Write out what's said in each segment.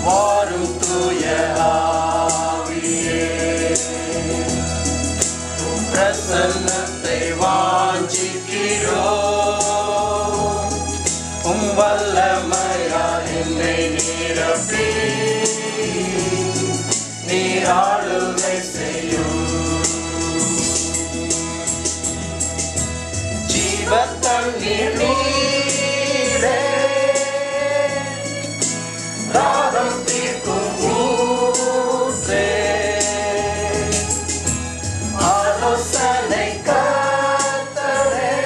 வாரும் தூய ஆவியே, உம் பிரசன்னத்தை வாஞ்சிக்கிறோம். உம் வல்லமையால் என்னை நிரப்பி நீர் ஆளுகை செய்யும். ஜீவத்தண்ணீர் நீரே, தாகம் தீர்க்கும் ஊற்றே, ஆலோசனை கர்த்தரே,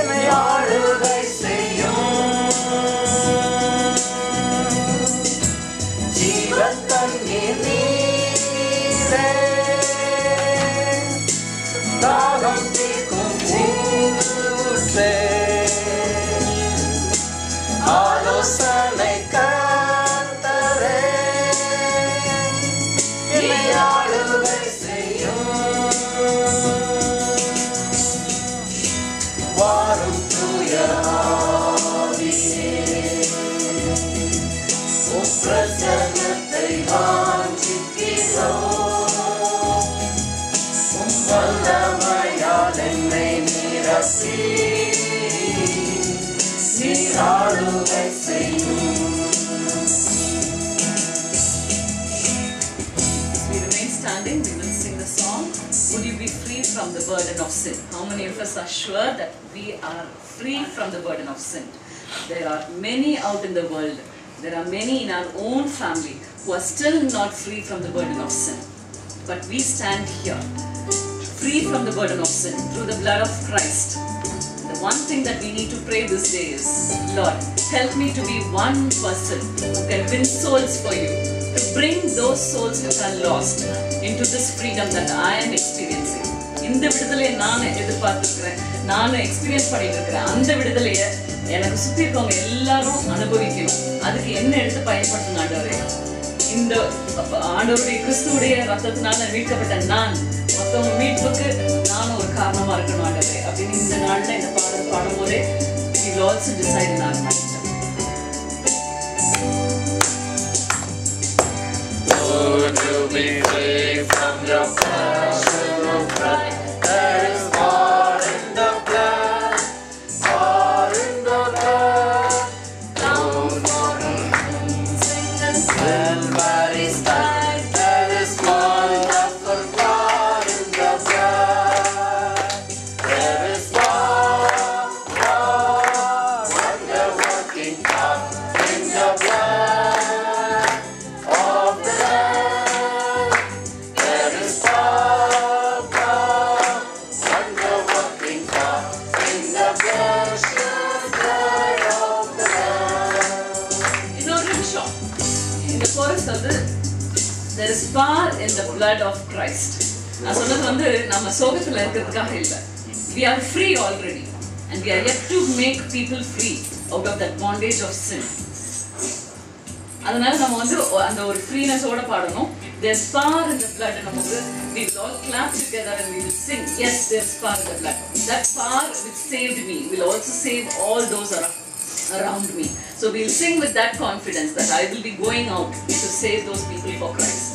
என்னை ஆளுகை செய்யும். ஜீவத்தண்ணீர் நீரே, தாகம் தீர்க்கும் ஊற்றே, ஆலோசனை கர்த்தரே, என்னை ஆளுகை செய்யும். வாரும் தூய ஆவியே, உம் பிரசன்னத்தை வாஞ்சிக்கிறோம். உம் வல்லமையால் என்னை நிரப்பி நீர் ஆளுகை செய்யும். As we remain standing, we will sing the song, Would You Be Free from the Burden of Sin? How many of us are sure that we are free from the burden of sin? There are many out in the world, there are many in our own family who are still not free from the burden of sin. But we stand here, free from the burden of sin through the blood of Christ. The one thing that we need to pray this day is, Lord, help me to be one person who can win souls for you, to bring those souls which are lost into this freedom that I am experiencing. இந்த விடுதலையை நான் எதிர்பார்த்துருக்கிறேன், நான் experience பண்ணிட்டு இருக்கிறேன். அந்த விடுதலையை எனக்கு சுற்றி இருக்கவங்க எல்லாரும் அனுபவிக்கணும். அதுக்கு என்ன எடுத்து பயன்படுத்தணும் ஆண்டவரே? இந்த ஆண்டவருடைய கிறிஸ்துவுடைய ரத்தத்தினால மீட்கப்பட்ட நான் மற்றவங்க மீட்புக்கு நானும் ஒரு காரணமா இருக்கணும் ஆண்டவரே அப்படின்னு இந்த நாள்ல இந்த பாடல் பாடும்போதே we will also decide in our mind. Would you be free from your passion of pride? There is power in the blood, power in the blood. Down for sing and Calvary's light, there is wonderful God in the blood. There is wonder-working God in the blood of the Lamb. There is wonder-working God in the precious blood of the Lamb. இன்னொரு நிமிஷம் இந்த chorus வந்து there is power in the blood of Christ. நான் சொன்னது வந்து நம்ம சோகத்துல இருக்கிறதுக்காக இல்லை. We are free already and we are yet to make people free out of that bondage of sin. அதனால நம்ம வந்து அந்த ஒரு ஃப்ரீனஸோட பாடணும். There's power in the blood. நமக்கு we will all clap together and we will sing. Yes, there's power in the blood. That power which saved me will also save all those around me. So we'll sing with that confidence that I will be going out to save those people for Christ.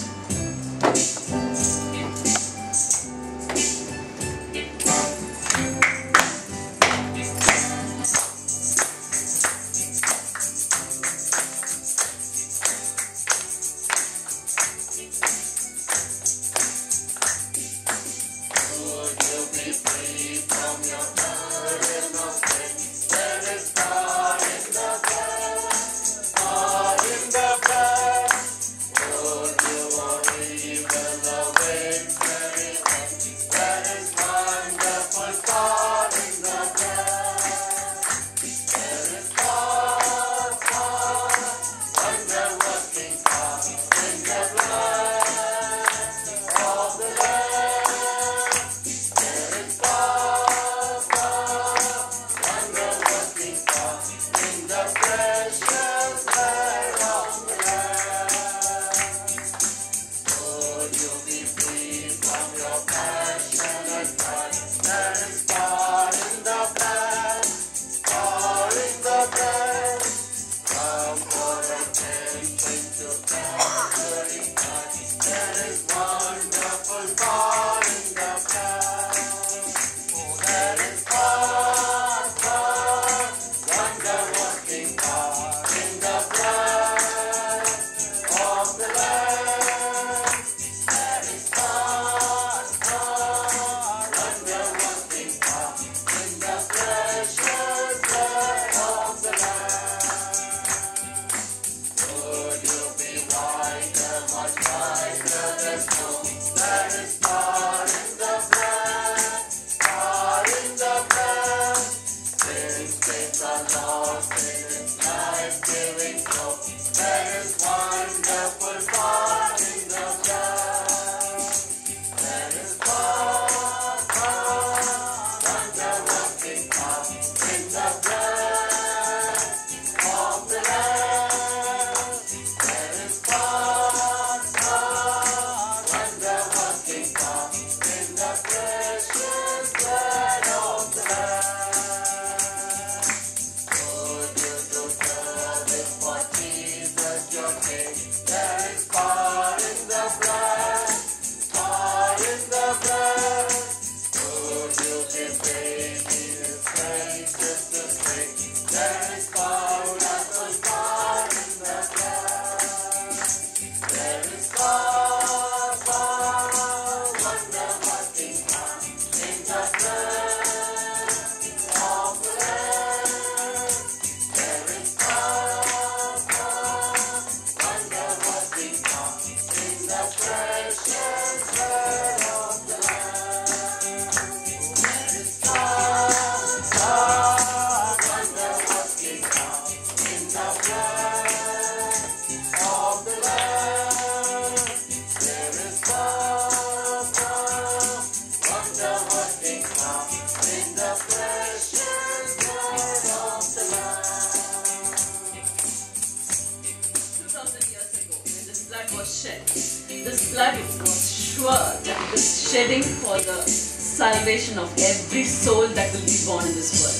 blood was sure that it is shedding for the salvation of every soul that will be born in this world.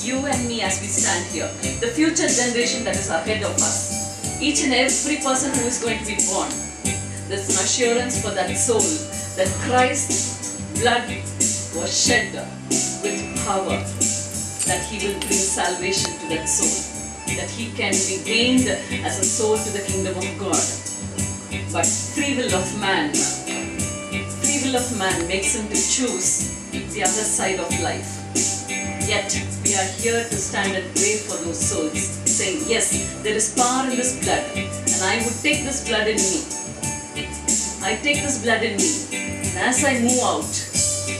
You and me as we stand here, the future generation that is ahead of us, each and every person who is going to be born, there's an assurance for that soul that Christ's blood was shed with power, that he will bring salvation to that soul, that he can be gained as a soul to the kingdom of God. But free will of man makes him to choose the other side of life. Yet we are here to stand and pray for those souls, saying, yes, there is power in this blood, and I would take this blood in me. I take this blood in me, and as I move out,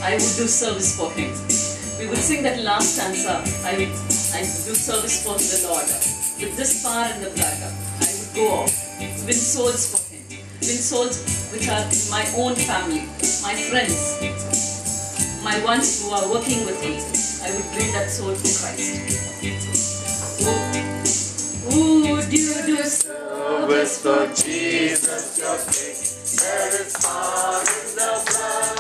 I would do service for him. We will sing that last stanza, I do service for the Lord. With this power in the blood, I would go out, win souls for him. Win souls which are my own family, my friends, my ones who are working with me. I would bring that soul to Christ. Would you do service for Jesus your King? There is power in the blood,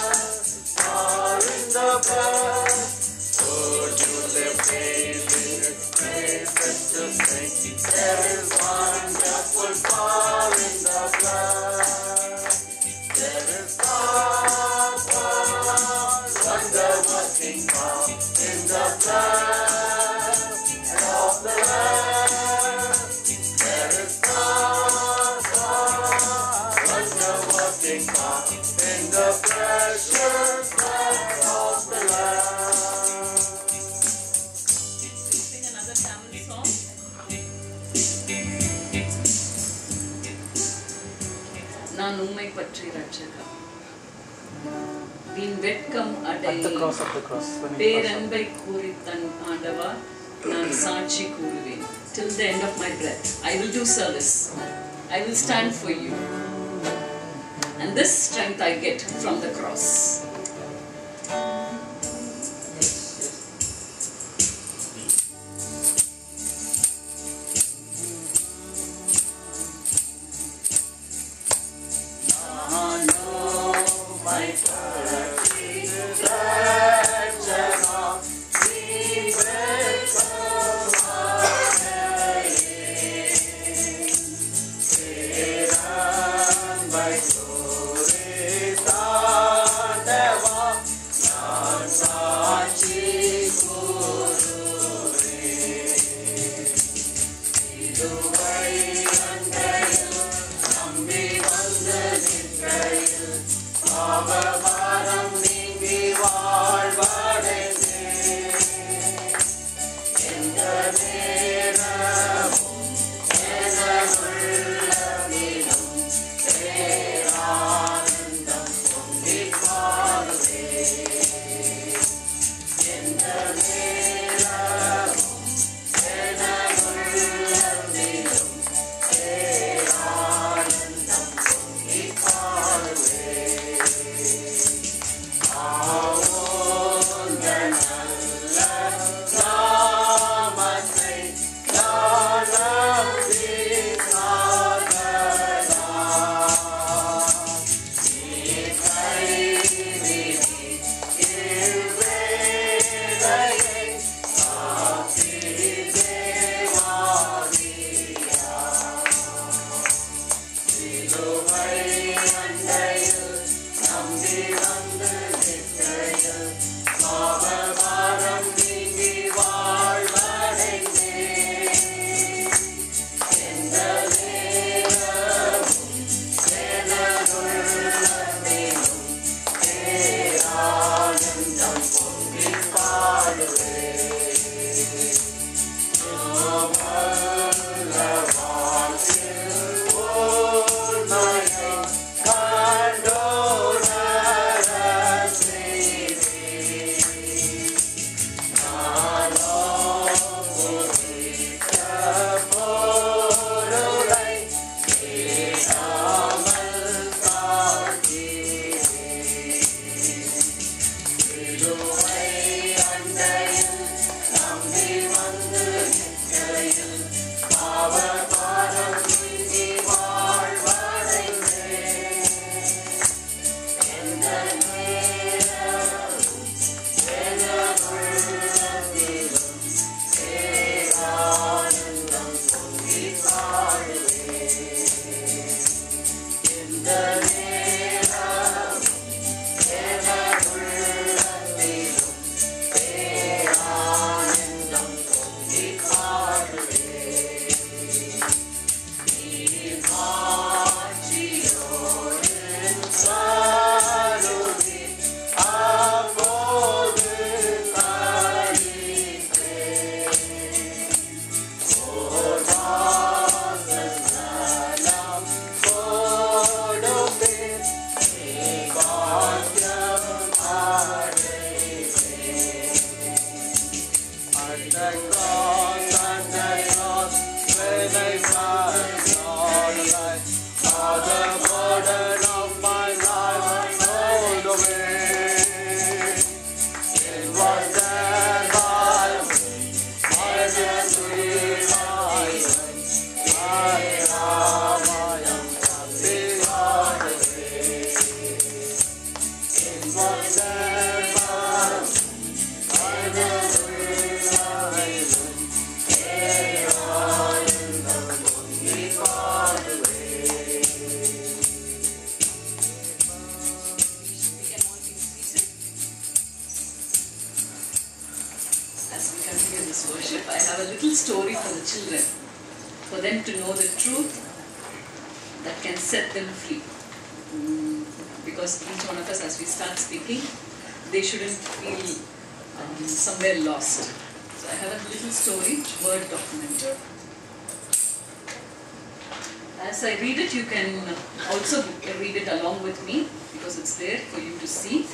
power in the blood. Would you live daily in His praise just to sing? There is wonderful power in the blood. There is power, wonder-working power in the blood of the Lamb. There is power, wonder-working power in the precious blood of the Lamb. sing another Tamil song? நான் உம்மை பற்றி ரட்சகா வீண் வெட்கம் அடை பேரன்பை கூறி தன் ஆண்டவா நான் சாட்சி கூறுவேன். Till the end of my breath I will do service. I will stand for you. And this strength I get from the cross. this worship, I have a little story for the children, for them to know the truth that can set them free. Because each one of us, as we start speaking, they shouldn't feel somewhere lost. So I have a little story, Word document. As I read it, you can also read it along with me, because it's there for you to see.